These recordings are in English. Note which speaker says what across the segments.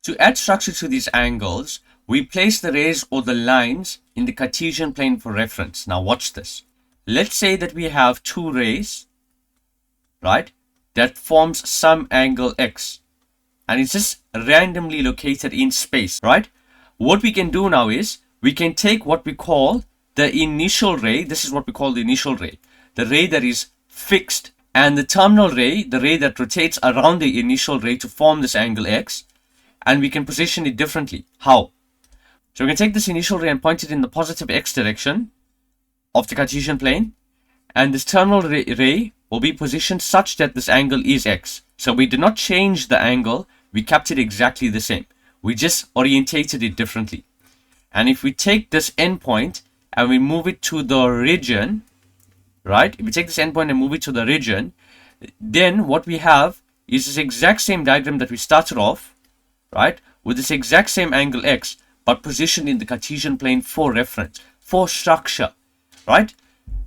Speaker 1: To add structure to these angles, we place the rays or the lines in the Cartesian plane for reference. Now watch this. Let's say that we have two rays, right, that forms some angle x, and it's just randomly located in space, right? What we can do now is we can take what we call the initial ray. This is what we call the initial ray, the ray that is fixed, and the terminal ray, the ray that rotates around the initial ray to form this angle x, and we can position it differently. How? So we can take this initial ray and point it in the positive x direction of the Cartesian plane, and this terminal ray will be positioned such that this angle is x. So we did not change the angle, we kept it exactly the same. We just orientated it differently. And if we take this endpoint and we move it to the origin, right? If we take this endpoint and move it to the origin, then what we have is this exact same diagram that we started off, right? With this exact same angle x, but positioned in the Cartesian plane for reference, for structure, right?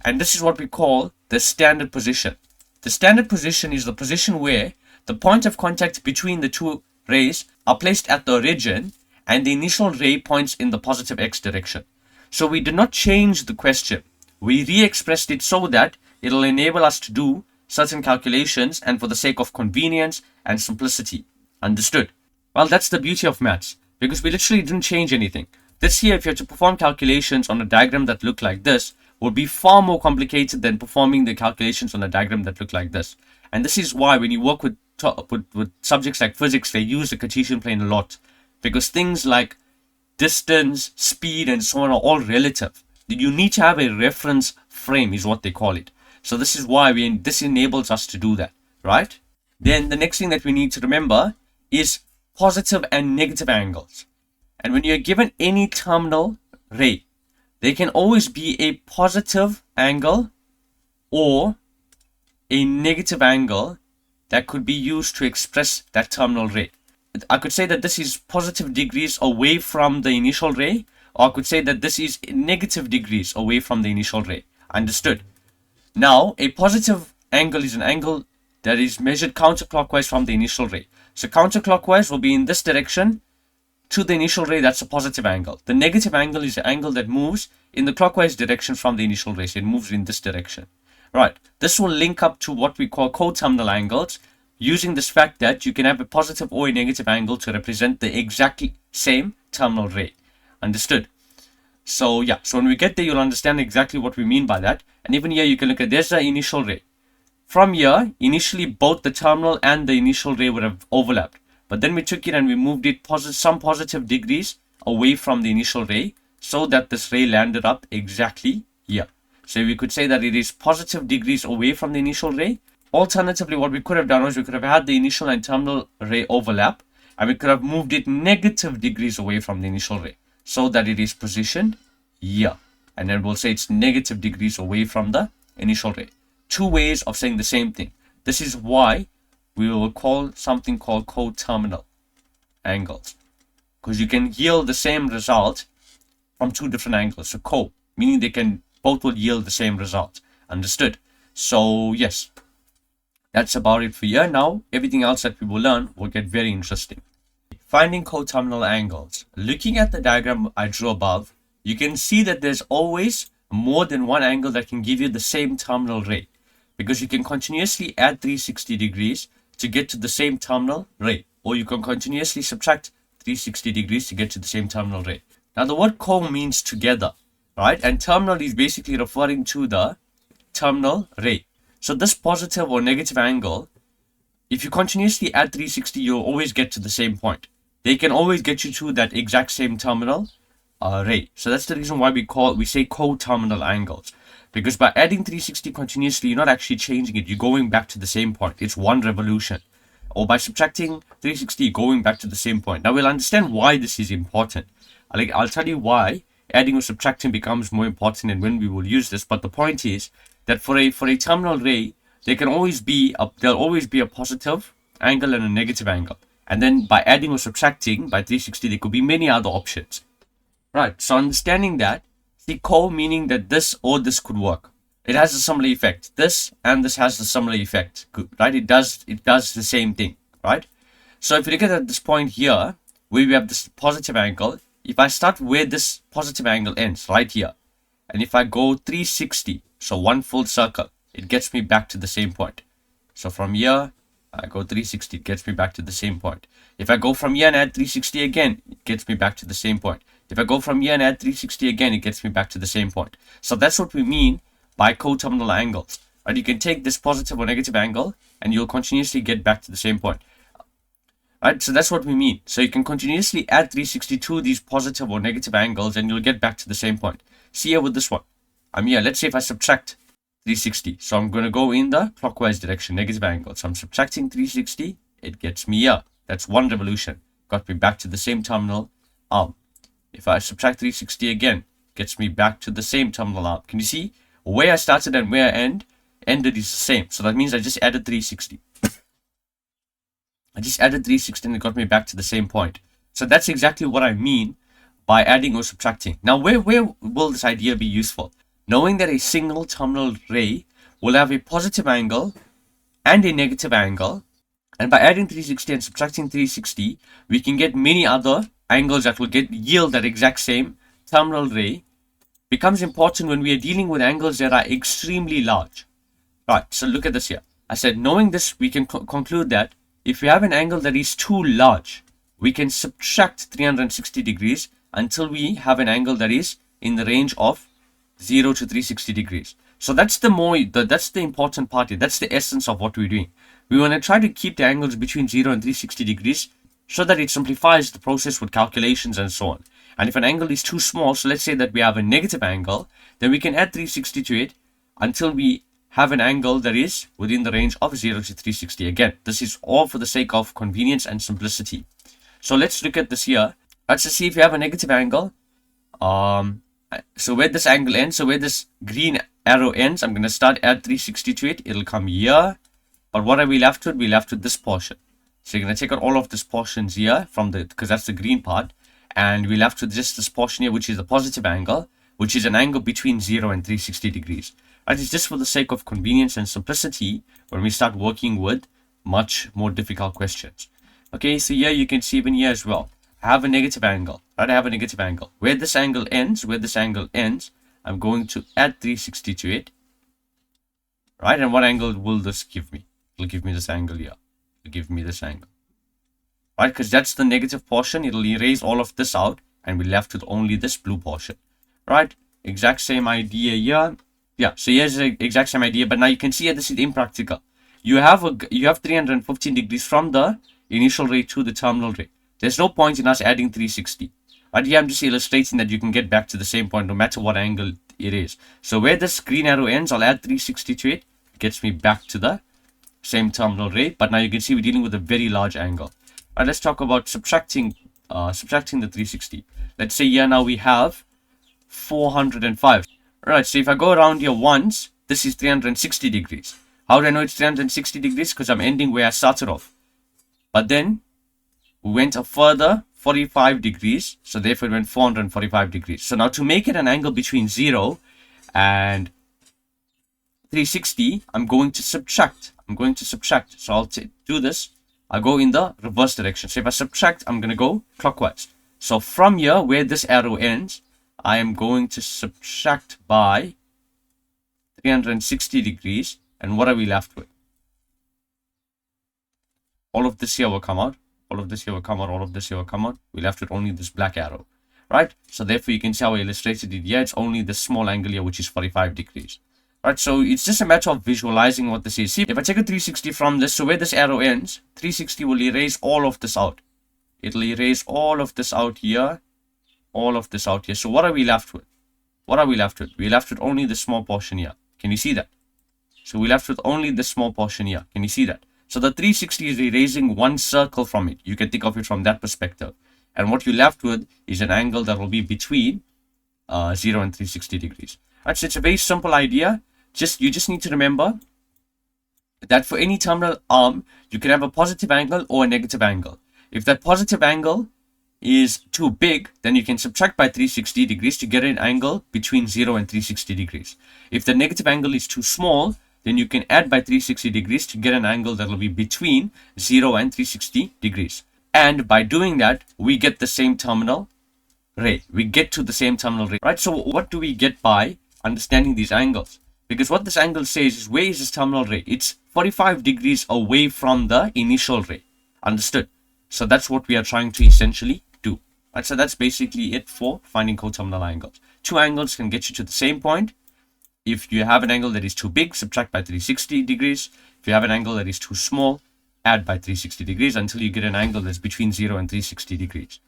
Speaker 1: And this is what we call the standard position. The standard position is the position where the point of contact between the two rays are placed at the origin and the initial ray points in the positive x direction. So we did not change the question. We re-expressed it so that it will enable us to do certain calculations and for the sake of convenience and simplicity. Understood? Well, that's the beauty of maths, because we literally didn't change anything. This here, if you have to perform calculations on a diagram that looked like this, would be far more complicated than performing the calculations on a diagram that looked like this. And this is why when you work with subjects like physics, they use the Cartesian plane a lot, because things like distance, speed, and so on are all relative. You need to have a reference frame, is what they call it. So this is why this enables us to do that, right? Then the next thing that we need to remember is positive and negative angles. And when you're given any terminal ray, there can always be a positive angle or a negative angle that could be used to express that terminal ray. I could say that this is positive degrees away from the initial ray, or I could say that this is negative degrees away from the initial ray. Understood? Now, a positive angle is an angle that is measured counterclockwise from the initial ray. So counterclockwise will be in this direction to the initial ray. That's a positive angle. The negative angle is the angle that moves in the clockwise direction from the initial ray. So it moves in this direction. Right. This will link up to what we call coterminal angles, using this fact that you can have a positive or a negative angle to represent the exactly same terminal ray. Understood? So yeah, so when we get there, you'll understand exactly what we mean by that. And even here, you can look at, there's the initial ray. From here, initially both the terminal and the initial ray would have overlapped. But then we took it and we moved it some positive degrees away from the initial ray so that this ray landed up exactly here. So we could say that it is positive degrees away from the initial ray. Alternatively, what we could have done was we could have had the initial and terminal ray overlap, and we could have moved it negative degrees away from the initial ray so that it is positioned here. And then we'll say it's negative degrees away from the initial ray. Two ways of saying the same thing. This is why we will call something called coterminal angles, because you can yield the same result from two different angles. So co, meaning they can both will yield the same result. Understood? So yes, that's about it for here. Now everything else that we will learn will get very interesting. Finding coterminal angles. Looking at the diagram I drew above, you can see that there's always more than one angle that can give you the same terminal ray, because you can continuously add 360 degrees to get to the same terminal ray, or you can continuously subtract 360 degrees to get to the same terminal ray. Now the word co means together, right? And terminal is basically referring to the terminal ray. So this positive or negative angle, if you continuously add 360, you'll always get to the same point. They can always get you to that exact same terminal ray. So that's the reason why we say coterminal angles, because by adding 360 continuously, you're not actually changing it. You're going back to the same point. It's one revolution. Or by subtracting 360, going back to the same point. Now we'll understand why this is important. I'll tell you why adding or subtracting becomes more important and when we will use this. But the point is that for a terminal ray, there'll always be a positive angle and a negative angle. And then by adding or subtracting by 360, there could be many other options. Right, so understanding that, the co meaning that this or this could work. It has a similar effect. This and this has a similar effect, right? It does the same thing, right? So if you look at this point here, where we have this positive angle, if I start where this positive angle ends, right here, and if I go 360, so one full circle, it gets me back to the same point. So from here, I go 360, it gets me back to the same point. If I go from here and add 360 again, it gets me back to the same point. If I go from here and add 360 again, it gets me back to the same point. So that's what we mean by coterminal angles. Right? You can take this positive or negative angle and you'll continuously get back to the same point. Right? So that's what we mean. So you can continuously add 360 to these positive or negative angles and you'll get back to the same point. See here with this one. I'm here. Let's say if I subtract 360. So I'm going to go in the clockwise direction, negative angle. So I'm subtracting 360. It gets me here. That's one revolution. Got me back to the same terminal arm. If I subtract 360 again, gets me back to the same terminal arm. Can you see? Where I started and where I ended is the same. So that means I just added 360. I just added 360 and it got me back to the same point. So that's exactly what I mean by adding or subtracting. Now, where will this idea be useful? Knowing that a single terminal ray will have a positive angle and a negative angle, and by adding 360 and subtracting 360, we can get many other angles that will yield that exact same terminal ray. Becomes important when we are dealing with angles that are extremely large. Right, so look at this here. I said, knowing this, we can conclude that if we have an angle that is too large, we can subtract 360 degrees until we have an angle that is in the range of 0 to 360 degrees. So that's the important part here. That's the essence of what we're doing. We want to try to keep the angles between 0 and 360 degrees so that it simplifies the process with calculations and so on. And if an angle is too small, so let's say that we have a negative angle, then we can add 360 to it until we have an angle that is within the range of 0 to 360. Again, this is all for the sake of convenience and simplicity. So let's look at this here. Let's just see if we have a negative angle. So where this angle ends, so where this green arrow ends, I'm going to start add 360 to it. It'll come here. But what are we left with? We're left with this portion. So you're going to take out all of these portions here because that's the green part. And we're left with just this portion here, which is the positive angle, which is an angle between 0 and 360 degrees. Right? It's just for the sake of convenience and simplicity when we start working with much more difficult questions. Okay, so here you can see even here as well. I have a negative angle. Right? I have a negative angle. Where this angle ends, I'm going to add 360 to it. Right? And what angle will this give me? It'll give me this angle here. It'll give me this angle. Right, because that's the negative portion. It'll erase all of this out and we're left with only this blue portion. Right, exact same idea here. Yeah, so here's the exact same idea, but now you can see this is impractical. You have 315 degrees from the initial ray to the terminal ray. There's no point in us adding 360. Right, here I'm just illustrating that you can get back to the same point no matter what angle it is. So where this green arrow ends, I'll add 360 to it. It gets me back to the same terminal ray, but now you can see we're dealing with a very large angle. Right, let's talk about subtracting the 360. Let's say here now we have 405. Right, so if I go around here once, this is 360 degrees. How do I know it's 360 degrees? Because I'm ending where I started off. But then we went a further 45 degrees, so therefore it went 445 degrees. So now to make it an angle between 0 and 360, I'm going to subtract. So I'll do this. I'll go in the reverse direction. So if I subtract, I'm going to go clockwise. So from here, where this arrow ends, I am going to subtract by 360 degrees. And what are we left with? All of this here will come out. All of this here will come out. All of this here will come out. We're left with only this black arrow. Right? So therefore, you can see how I illustrated it here. It's only this small angle here, which is 45 degrees. Right, so it's just a matter of visualizing what this is. See, if I take a 360 from this, so where this arrow ends, 360 will erase all of this out. It'll erase all of this out here, all of this out here. So what are we left with? We're left with only the small portion here. Can you see that? So we're left with only the small portion here. Can you see that? So the 360 is erasing one circle from it. You can think of it from that perspective. And what you're left with is an angle that will be between 0 and 360 degrees. Right, so it's a very simple idea. You just need to remember that for any terminal arm, you can have a positive angle or a negative angle. If that positive angle is too big, then you can subtract by 360 degrees to get an angle between 0 and 360 degrees. If the negative angle is too small, then you can add by 360 degrees to get an angle that will be between 0 and 360 degrees. And by doing that, we get the same terminal ray. We get to the same terminal ray, right? So what do we get by understanding these angles? Because what this angle says is, where is this terminal ray? It's 45 degrees away from the initial ray. Understood? So that's what we are trying to essentially do. Right? So that's basically it for finding coterminal angles. Two angles can get you to the same point. If you have an angle that is too big, subtract by 360 degrees. If you have an angle that is too small, add by 360 degrees until you get an angle that's between 0 and 360 degrees.